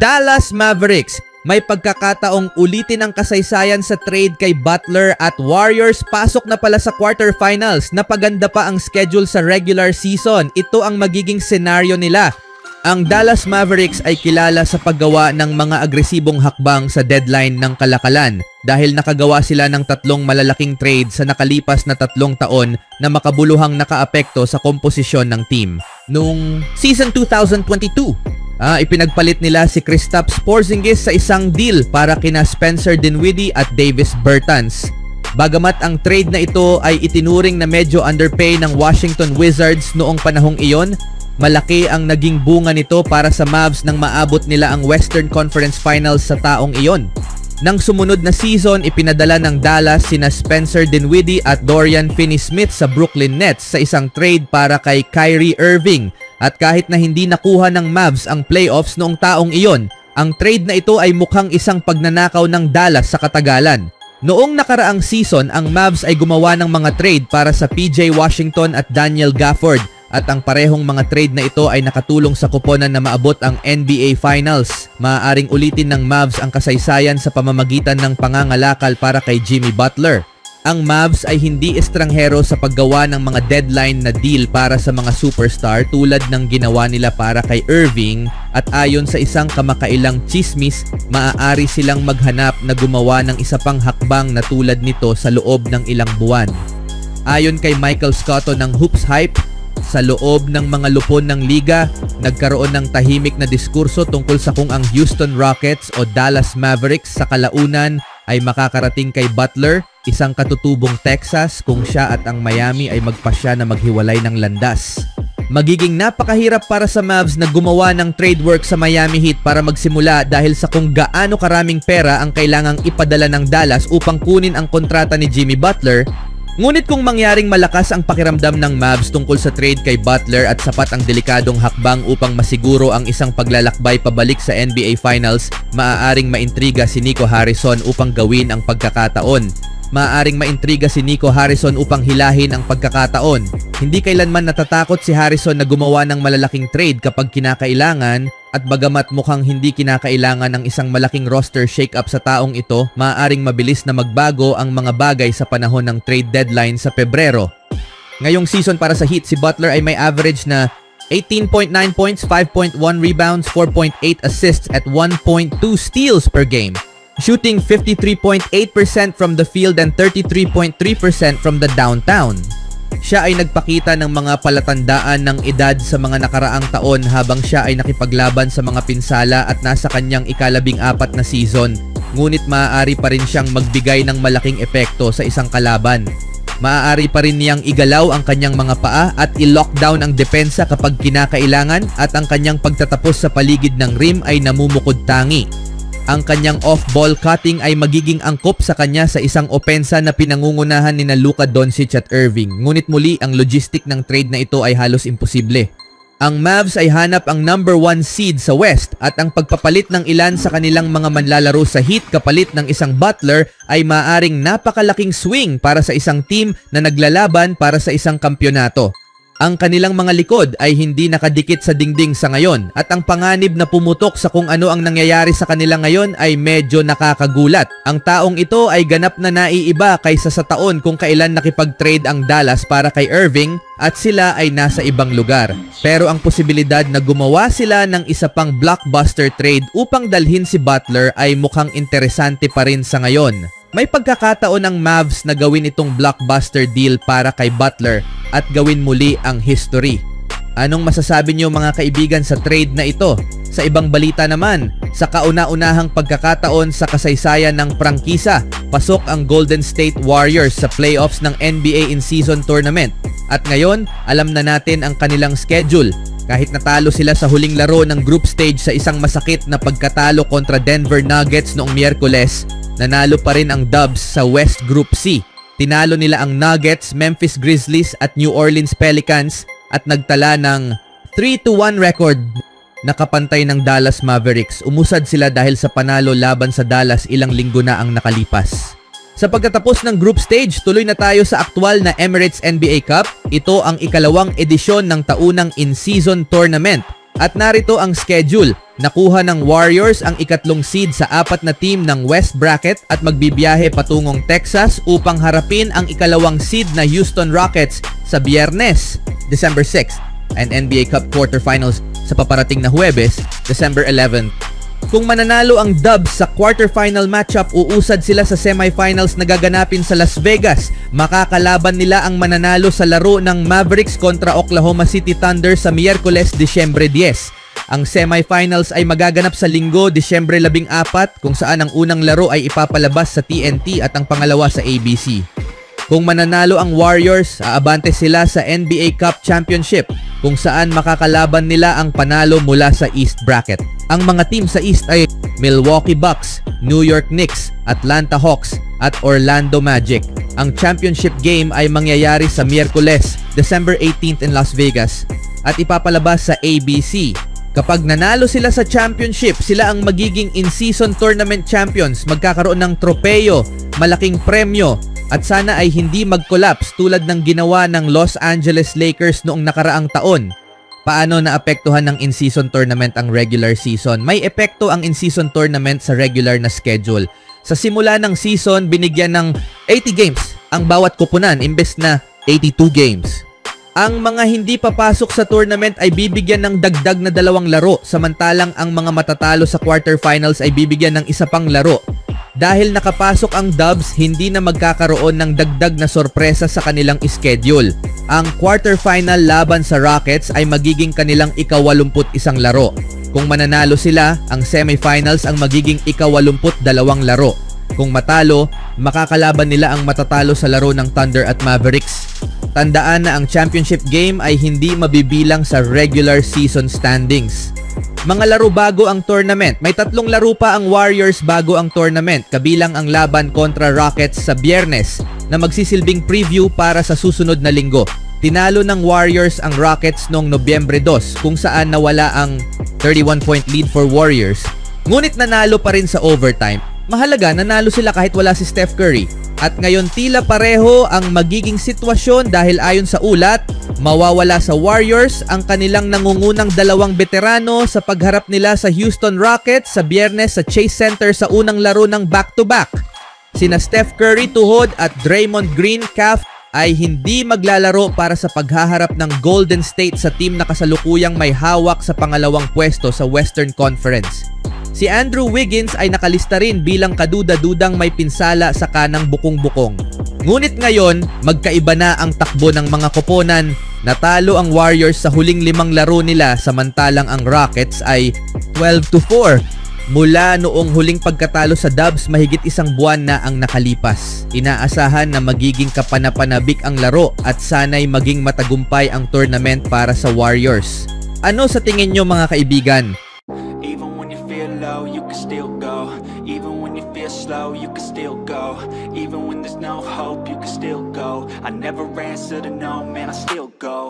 Dallas Mavericks may pagkakataong ulitin ang kasaysayan sa trade kay Butler at Warriors pasok na pala sa quarterfinals. Napaganda pa ang schedule sa regular season. Ito ang magiging senaryo nila. Ang Dallas Mavericks ay kilala sa paggawa ng mga agresibong hakbang sa deadline ng kalakalan dahil nakagawa sila ng 3 malalaking trade sa nakalipas na 3 taon na makabuluhang nakaapekto sa komposisyon ng team. Noong season 2022, ipinagpalit nila si Kristaps Porzingis sa isang deal para kina Spencer Dinwiddie at Davis Bertans. Bagamat ang trade na ito ay itinuring na medyo underpay ng Washington Wizards noong panahong iyon, malaki ang naging bunga nito para sa Mavs nang maabot nila ang Western Conference Finals sa taong iyon. Nang sumunod na season, ipinadala ng Dallas sina Spencer Dinwiddie at Dorian Finney-Smith sa Brooklyn Nets sa isang trade para kay Kyrie Irving. At kahit na hindi nakuha ng Mavs ang playoffs noong taong iyon, ang trade na ito ay mukhang isang pagnanakaw ng Dallas sa katagalan. Noong nakaraang season, ang Mavs ay gumawa ng mga trade para sa PJ Washington at Daniel Gafford. At ang parehong mga trade na ito ay nakatulong sa koponan na maabot ang NBA Finals. Maaaring ulitin ng Mavs ang kasaysayan sa pamamagitan ng pangangalakal para kay Jimmy Butler. Ang Mavs ay hindi estranghero sa paggawa ng mga deadline na deal para sa mga superstar tulad ng ginawa nila para kay Irving, at ayon sa isang kamakailang chismis, maaari silang maghanap na gumawa ng isa pang hakbang na tulad nito sa loob ng ilang buwan. Ayon kay Michael Scotto ng Hoops Hype, sa loob ng mga lupon ng liga, nagkaroon ng tahimik na diskurso tungkol sa kung ang Houston Rockets o Dallas Mavericks sa kalaunan ay makakarating kay Butler, isang katutubong Texas, kung siya at ang Miami ay magpasya na maghiwalay ng landas. Magiging napakahirap para sa Mavs na gumawa ng trade work sa Miami Heat para magsimula dahil sa kung gaano karaming pera ang kailangang ipadala ng Dallas upang kunin ang kontrata ni Jimmy Butler. Ngunit kung mangyaring malakas ang pakiramdam ng Mavs tungkol sa trade kay Butler at sapat ang delikadong hakbang upang masiguro ang isang paglalakbay pabalik sa NBA Finals, maaaring maintriga si Nico Harrison upang gawin ang pagkakataon. Maaaring maintriga si Nico Harrison upang hilahin ang pagkakataon. Hindi kailanman natatakot si Harrison na gumawa ng malalaking trade kapag kinakailangan, at bagamat mukhang hindi kinakailangan ng isang malaking roster shake-up sa taong ito, maaaring mabilis na magbago ang mga bagay sa panahon ng trade deadline sa Pebrero. Ngayong season para sa Heat, si Butler ay may average na 18.9 points, 5.1 rebounds, 4.8 assists at 1.2 steals per game. Shooting 53.8% from the field and 33.3% from the downtown. Siya ay nagpakita ng mga palatandaan ng edad sa mga nakaraang taon habang siya ay nakipaglaban sa mga pinsala at nasa kanyang ika-14 na season, ngunit maaari pa rin siyang magbigay ng malaking epekto sa isang kalaban. Maaari pa rin niyang igalaw ang kanyang mga paa at i-lockdown ang depensa kapag kinakailangan, at ang kanyang pagtatapos sa paligid ng rim ay namumukod tangi. Ang kanyang off-ball cutting ay magiging angkop sa kanya sa isang opensa na pinangungunahan ni Luka Doncic at Irving. Ngunit muli, ang logistic ng trade na ito ay halos imposible. Ang Mavs ay hanap ang number 1 seed sa West, at ang pagpapalit ng ilan sa kanilang mga manlalaro sa Heat kapalit ng isang Butler ay maaring napakalaking swing para sa isang team na naglalaban para sa isang kampyonato. Ang kanilang mga likod ay hindi nakadikit sa dingding sa ngayon, at ang panganib na pumutok sa kung ano ang nangyayari sa kanila ngayon ay medyo nakakagulat. Ang taong ito ay ganap na naiiba kaysa sa taon kung kailan nakipag-trade ang Dallas para kay Irving, at sila ay nasa ibang lugar. Pero ang posibilidad na gumawa sila ng isa pang blockbuster trade upang dalhin si Butler ay mukhang interesante pa rin sa ngayon. May pagkakataon ng Mavs na gawin itong blockbuster deal para kay Butler at gawin muli ang history. Anong masasabi niyo mga kaibigan sa trade na ito? Sa ibang balita naman, sa kauna-unahang pagkakataon sa kasaysayan ng prangkisa, pasok ang Golden State Warriors sa playoffs ng NBA in-season tournament. At ngayon, alam na natin ang kanilang schedule. Kahit natalo sila sa huling laro ng group stage sa isang masakit na pagkatalo kontra Denver Nuggets noong Miyerkules, nanalo pa rin ang Dubs sa West Group C. Tinalo nila ang Nuggets, Memphis Grizzlies at New Orleans Pelicans at nagtala ng 3-1 record. Nakapantay ng Dallas Mavericks. Umusad sila dahil sa panalo laban sa Dallas ilang linggo na ang nakalipas. Sa pagtatapos ng group stage, tuloy na tayo sa aktwal na Emirates NBA Cup. Ito ang ikalawang edisyon ng taunang in-season tournament. At narito ang schedule. Nakuha ng Warriors ang ikatlong seed sa 4 na team ng West Bracket at magbibiyahe patungong Texas upang harapin ang ikalawang seed na Houston Rockets sa Biyernes, December 6, and NBA Cup quarterfinals sa paparating na Huwebes, December 11. Kung mananalo ang Dubs sa quarterfinal matchup, uusad sila sa semifinals na gaganapin sa Las Vegas. Makakalaban nila ang mananalo sa laro ng Mavericks kontra Oklahoma City Thunder sa Miyerkules, Disyembre 10. Ang semifinals ay magaganap sa Linggo, Disyembre 14, kung saan ang unang laro ay ipapalabas sa TNT at ang pangalawa sa ABC. Kung mananalo ang Warriors, aabante sila sa NBA Cup Championship, kung saan makakalaban nila ang panalo mula sa East Bracket. Ang mga team sa East ay Milwaukee Bucks, New York Knicks, Atlanta Hawks at Orlando Magic. Ang championship game ay mangyayari sa Miyerkules, December 18 in Las Vegas at ipapalabas sa ABC. Kapag nanalo sila sa championship, sila ang magiging in-season tournament champions, magkakaroon ng tropeyo, malaking premyo, at sana ay hindi mag-collapse tulad ng ginawa ng Los Angeles Lakers noong nakaraang taon. Paano naapektuhan ng in-season tournament ang regular season? May epekto ang in-season tournament sa regular na schedule. Sa simula ng season, binigyan ng 80 games ang bawat kupunan imbes na 82 games. Ang mga hindi papasok sa tournament ay bibigyan ng dagdag na 2 laro, samantalang ang mga matatalo sa quarterfinals ay bibigyan ng isa pang laro. Dahil nakapasok ang Dubs, hindi na magkakaroon ng dagdag na sorpresa sa kanilang schedule. Ang quarterfinal laban sa Rockets ay magiging kanilang ika-81 laro. Kung mananalo sila, ang semifinals ang magiging ika-82 laro. Kung matalo, makakalaban nila ang matatalo sa laro ng Thunder at Mavericks. Tandaan na ang championship game ay hindi mabibilang sa regular season standings. Mga laro bago ang tournament. May 3 laro pa ang Warriors bago ang tournament, kabilang ang laban kontra Rockets sa Biyernes na magsisilbing preview para sa susunod na linggo. Tinalo ng Warriors ang Rockets noong Nobyembre 2 kung saan nawala ang 31-point lead for Warriors. Ngunit nanalo pa rin sa overtime. Mahalaga, nanalo sila kahit wala si Steph Curry. At ngayon tila pareho ang magiging sitwasyon dahil ayon sa ulat, mawawala sa Warriors ang kanilang nangungunang 2 veterano sa pagharap nila sa Houston Rockets sa Biyernes sa Chase Center sa unang laro ng back-to-back. Sina Steph Curry tuhod at Draymond Green calf ay hindi maglalaro para sa paghaharap ng Golden State sa team na kasalukuyang may hawak sa pangalawang pwesto sa Western Conference. Si Andrew Wiggins ay nakalista rin bilang kaduda-dudang may pinsala sa kanang bukong-bukong. Ngunit ngayon, magkaiba na ang takbo ng mga koponan. Natalo ang Warriors sa huling 5 laro nila samantalang ang Rockets ay 12-4. Mula noong huling pagkatalo sa Dubs, mahigit 1 buwan na ang nakalipas. Inaasahan na magiging kapanapanabik ang laro at sana'y maging matagumpay ang tournament para sa Warriors. Ano sa tingin nyo mga kaibigan? Low, you can still go. Even when you feel slow, you can still go. Even when there's no hope, you can still go. I never answer to no, man, I still go.